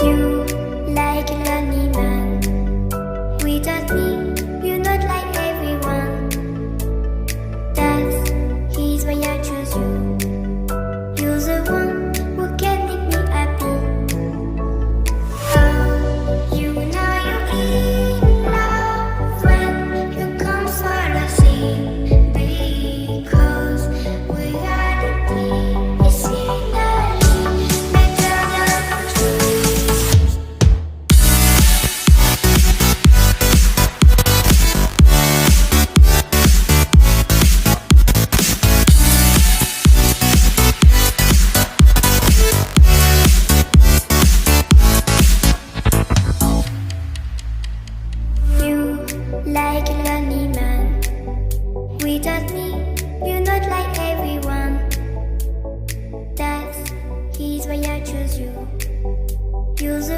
You like a lonely man. Without me, you're not like everyone. That's he's why I choose you. You're the one who can make me happy. Oh, you know you're in love when you come for the sea. Because reality is scenery better than dreams. You like a lonely man. Without me, you're not like everyone. That's he's why I choose you. You're the